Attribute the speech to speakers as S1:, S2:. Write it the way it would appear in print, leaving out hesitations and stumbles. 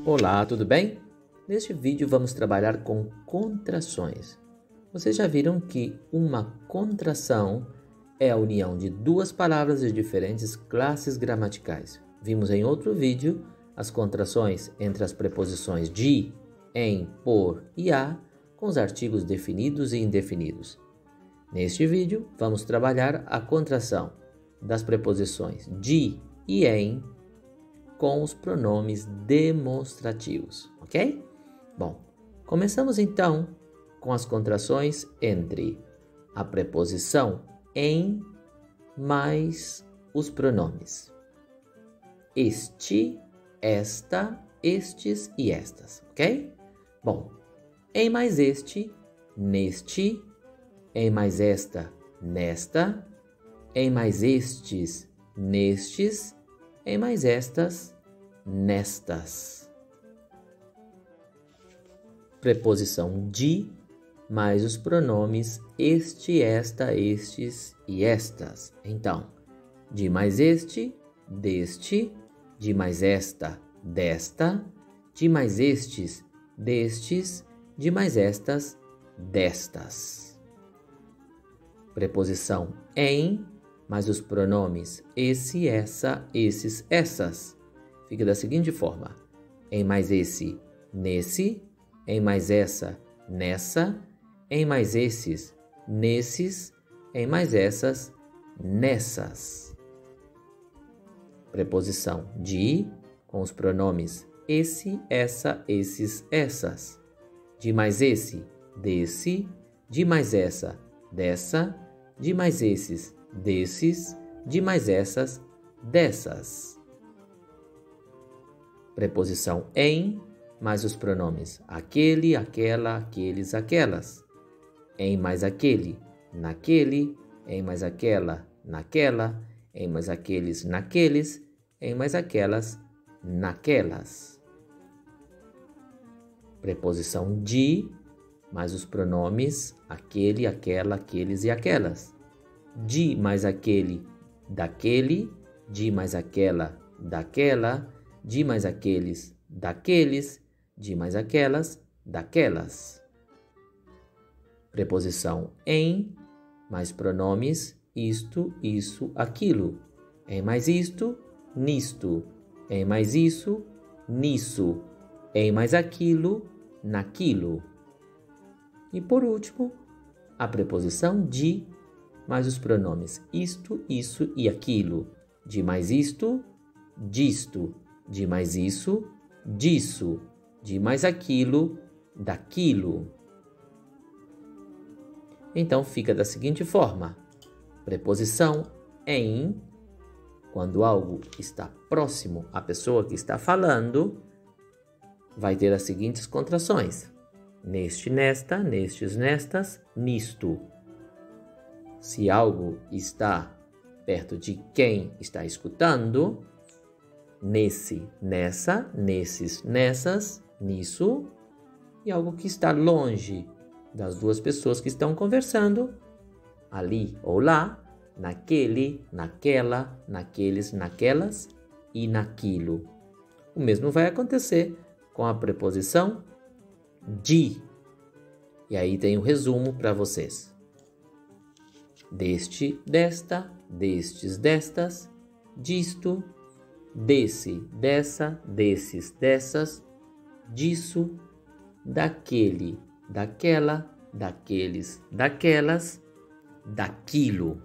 S1: Olá, tudo bem? Neste vídeo vamos trabalhar com contrações. Vocês já viram que uma contração é a união de duas palavras de diferentes classes gramaticais. Vimos em outro vídeo as contrações entre as preposições de, em, por e a com os artigos definidos e indefinidos. Neste vídeo vamos trabalhar a contração das preposições de e em com os pronomes demonstrativos, ok? Bom, começamos então com as contrações entre a preposição em mais os pronomes este, esta, estes e estas, ok? Bom, em mais este, neste, em mais esta, nesta, em mais estes, nestes, em mais estas, nestas. Preposição de mais os pronomes este, esta, estes e estas. Então, de mais este, deste, de mais esta, desta, de mais estes, destes, de mais estas, destas. Preposição em mais os pronomes esse, essa, esses, essas. Fica da seguinte forma: em mais esse, nesse, em mais essa, nessa, em mais esses, nesses, em mais essas, nessas. Preposição de com os pronomes esse, essa, esses, essas. De mais esse, desse, de mais essa, dessa, de mais esses, desses, de mais essas, dessas. Preposição em mais os pronomes aquele, aquela, aqueles, aquelas. Em mais aquele, naquele, em mais aquela, naquela, em mais aqueles, naqueles, em mais aquelas, naquelas. Preposição de mais os pronomes aquele, aquela, aqueles e aquelas. De mais aquele, daquele, de mais aquela, daquela, de mais aqueles, daqueles, de mais aquelas, daquelas. Preposição em mais pronomes isto, isso, aquilo. Em mais isto, nisto. Em mais isso, nisso. Em mais aquilo, naquilo. E por último, a preposição de mais os pronomes isto, isso e aquilo. De mais isto, disto. De mais isso, disso. De mais aquilo, daquilo. Então fica da seguinte forma: preposição em, quando algo está próximo à pessoa que está falando, vai ter as seguintes contrações: neste, nesta, nestes, nestas, nisto. Se algo está perto de quem está escutando, nesse, nessa, nesses, nessas, nisso. E algo que está longe das duas pessoas que estão conversando, ali ou lá, naquele, naquela, naqueles, naquelas e naquilo. O mesmo vai acontecer com a preposição de. E aí tem um resumo para vocês. Deste, desta, destes, destas, disto, desse, dessa, desses, dessas, disso, daquele, daquela, daqueles, daquelas, daquilo.